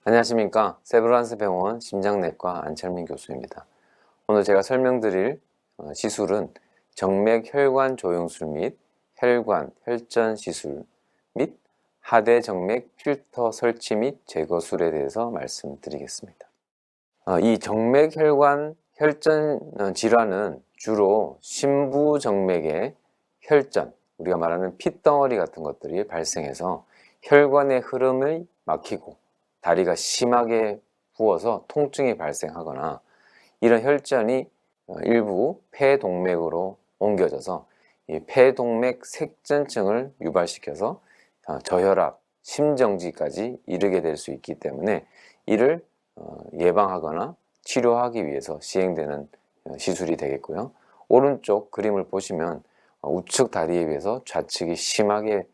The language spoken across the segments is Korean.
안녕하십니까. 세브란스 병원 심장내과 안철민 교수입니다. 오늘 제가 설명드릴 시술은 정맥혈관 조영술 및 혈관 혈전 시술 및 하대 정맥 필터 설치 및 제거술에 대해서 말씀드리겠습니다. 이 정맥혈관 혈전 질환은 주로 심부정맥의 혈전, 우리가 말하는 핏덩어리 같은 것들이 발생해서 혈관의 흐름을 막히고 다리가 심하게 부어서 통증이 발생하거나 이런 혈전이 일부 폐동맥으로 옮겨져서 이 폐동맥 색전증을 유발시켜서 저혈압, 심정지까지 이르게 될 수 있기 때문에 이를 예방하거나 치료하기 위해서 시행되는 시술이 되겠고요. 오른쪽 그림을 보시면 우측 다리에 비해서 좌측이 심하게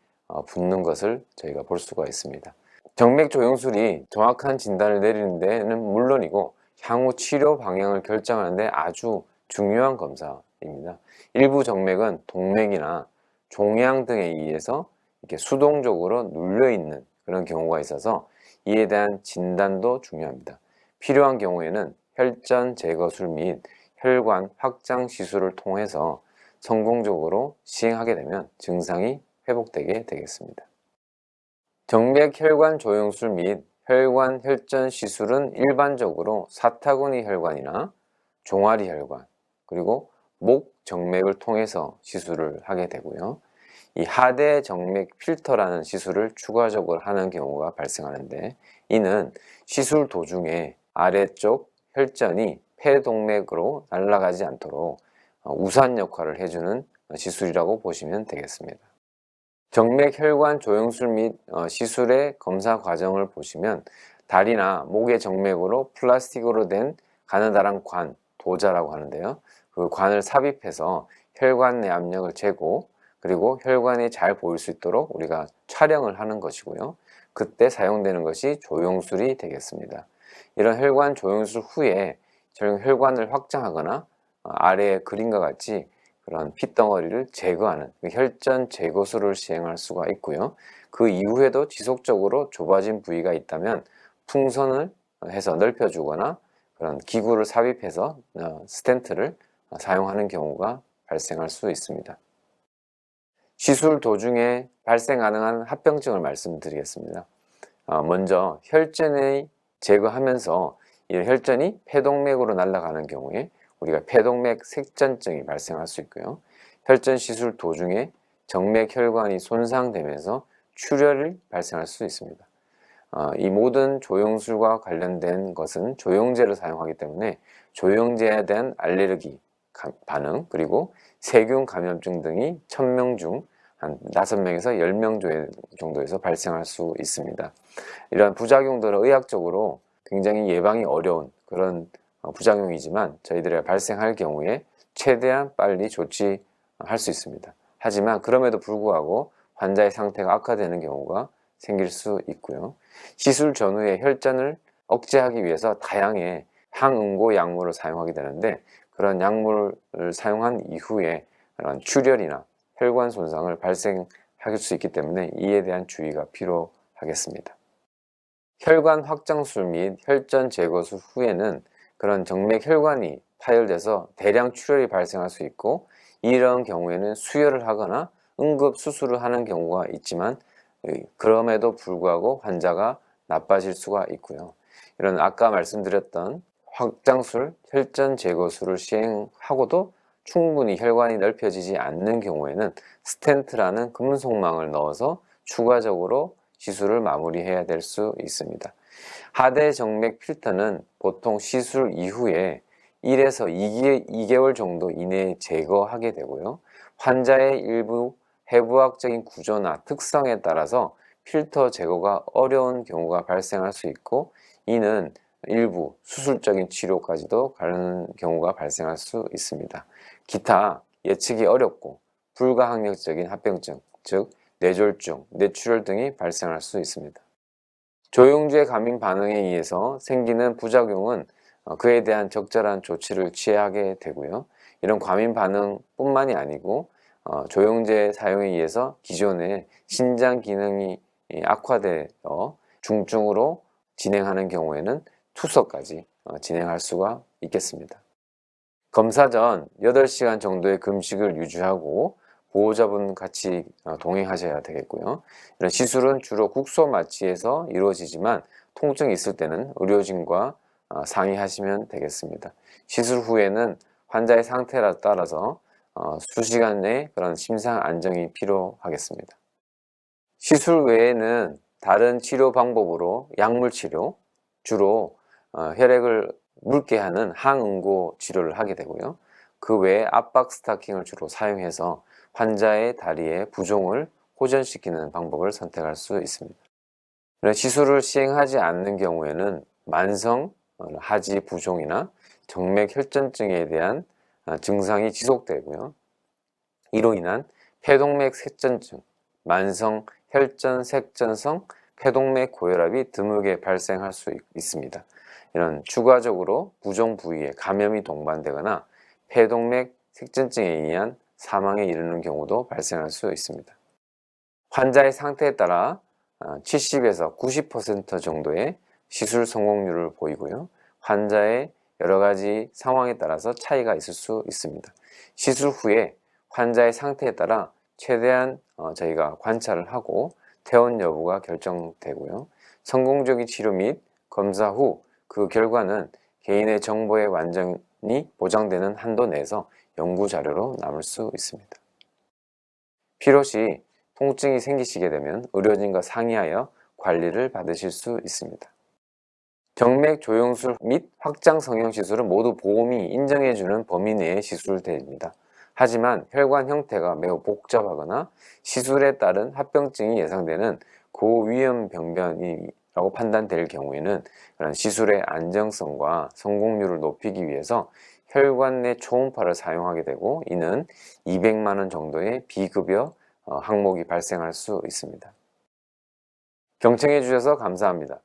붓는 것을 저희가 볼 수가 있습니다. 정맥 조영술이 정확한 진단을 내리는 데는 물론이고 향후 치료 방향을 결정하는 데 아주 중요한 검사입니다. 일부 정맥은 동맥이나 종양 등에 의해서 이렇게 수동적으로 눌려 있는 그런 경우가 있어서 이에 대한 진단도 중요합니다. 필요한 경우에는 혈전 제거술 및 혈관 확장 시술을 통해서 성공적으로 시행하게 되면 증상이 회복되게 되겠습니다. 정맥 혈관 조영술 및 혈관 혈전 시술은 일반적으로 사타구니 혈관이나 종아리 혈관 그리고 목 정맥을 통해서 시술을 하게 되고요. 이 하대 정맥 필터라는 시술을 추가적으로 하는 경우가 발생하는데 이는 시술 도중에 아래쪽 혈전이 폐동맥으로 날아가지 않도록 우산 역할을 해주는 시술이라고 보시면 되겠습니다. 정맥 혈관 조영술 및 시술의 검사 과정을 보시면 다리나 목의 정맥으로 플라스틱으로 된 가느다란 관, 도자라고 하는데요. 그 관을 삽입해서 혈관 내 압력을 재고 그리고 혈관이 잘 보일 수 있도록 우리가 촬영을 하는 것이고요. 그때 사용되는 것이 조영술이 되겠습니다. 이런 혈관 조영술 후에 혈관을 확장하거나 아래의 그림과 같이 그런 핏덩어리를 제거하는 혈전 제거술을 시행할 수가 있고요. 그 이후에도 지속적으로 좁아진 부위가 있다면 풍선을 해서 넓혀주거나 그런 기구를 삽입해서 스텐트를 사용하는 경우가 발생할 수 있습니다. 시술 도중에 발생 가능한 합병증을 말씀드리겠습니다. 먼저 혈전을 제거하면서 이 혈전이 폐동맥으로 날아가는 경우에 우리가 폐동맥 색전증이 발생할 수 있고요. 혈전 시술 도중에 정맥 혈관이 손상되면서 출혈이 발생할 수 있습니다. 이 모든 조영술과 관련된 것은 조영제를 사용하기 때문에 조영제에 대한 알레르기 반응 그리고 세균 감염증 등이 1000명 중 한 5명에서 10명 정도에서 발생할 수 있습니다. 이러한 부작용들은 의학적으로 굉장히 예방이 어려운 그런 부작용이지만 저희들이 발생할 경우에 최대한 빨리 조치할 수 있습니다. 하지만 그럼에도 불구하고 환자의 상태가 악화되는 경우가 생길 수 있고요. 시술 전후에 혈전을 억제하기 위해서 다양의 항응고 약물을 사용하게 되는데 그런 약물을 사용한 이후에 그런 출혈이나 혈관 손상을 발생할 수 있기 때문에 이에 대한 주의가 필요하겠습니다. 혈관 확장술 및 혈전 제거술 후에는 그런 정맥 혈관이 파열돼서 대량 출혈이 발생할 수 있고 이런 경우에는 수혈을 하거나 응급 수술을 하는 경우가 있지만 그럼에도 불구하고 환자가 나빠질 수가 있고요. 이런 아까 말씀드렸던 확장술, 혈전 제거술을 시행하고도 충분히 혈관이 넓혀지지 않는 경우에는 스텐트라는 금속망을 넣어서 추가적으로 시술을 마무리해야 될 수 있습니다. 하대 정맥 필터는 보통 시술 이후에 1에서 2개월 정도 이내에 제거하게 되고요. 환자의 일부 해부학적인 구조나 특성에 따라서 필터 제거가 어려운 경우가 발생할 수 있고 이는 일부 수술적인 치료까지도 가는 경우가 발생할 수 있습니다. 기타 예측이 어렵고 불가항력적인 합병증, 즉 뇌졸중, 뇌출혈 등이 발생할 수 있습니다. 조영제 감인 반응에 의해서 생기는 부작용은 그에 대한 적절한 조치를 취하게 되고요. 이런 과민 반응뿐만이 아니고 조영제 사용에 의해서 기존의 신장 기능이 악화되어 중증으로 진행하는 경우에는 투석까지 진행할 수가 있겠습니다. 검사 전 8시간 정도의 금식을 유지하고 보호자분 같이 동행하셔야 되겠고요. 이런 시술은 주로 국소 마취에서 이루어지지만 통증이 있을 때는 의료진과 상의하시면 되겠습니다. 시술 후에는 환자의 상태에 따라서 수시간 내에 그런 심상 안정이 필요하겠습니다. 시술 외에는 다른 치료 방법으로 약물 치료, 주로 혈액을 묽게 하는 항응고 치료를 하게 되고요. 그 외에 압박 스타킹을 주로 사용해서 환자의 다리의 부종을 호전시키는 방법을 선택할 수 있습니다. 이런 시술을 시행하지 않는 경우에는 만성 하지 부종이나 정맥 혈전증에 대한 증상이 지속되고요. 이로 인한 폐동맥 색전증, 만성 혈전색전성 폐동맥 고혈압이 드물게 발생할 수 있습니다. 이런 추가적으로 부종 부위에 감염이 동반되거나 폐동맥 색전증에 의한 사망에 이르는 경우도 발생할 수 있습니다. 환자의 상태에 따라 70에서 90% 정도의 시술 성공률을 보이고요. 환자의 여러 가지 상황에 따라서 차이가 있을 수 있습니다. 시술 후에 환자의 상태에 따라 최대한 저희가 관찰을 하고 퇴원 여부가 결정되고요. 성공적인 치료 및 검사 후 그 결과는 개인의 정보의 완전히 보장되는 한도 내에서 연구 자료로 남을 수 있습니다. 필요시 통증이 생기시게 되면 의료진과 상의하여 관리를 받으실 수 있습니다. 정맥 조영술 및 확장 성형 시술은 모두 보험이 인정해주는 범위 내의 시술대입니다. 하지만 혈관 형태가 매우 복잡하거나 시술에 따른 합병증이 예상되는 고위험 병변이라고 판단될 경우에는 그런 시술의 안정성과 성공률을 높이기 위해서 혈관 내 초음파를 사용하게 되고 이는 200만 원 정도의 비급여 항목이 발생할 수 있습니다. 경청해 주셔서 감사합니다.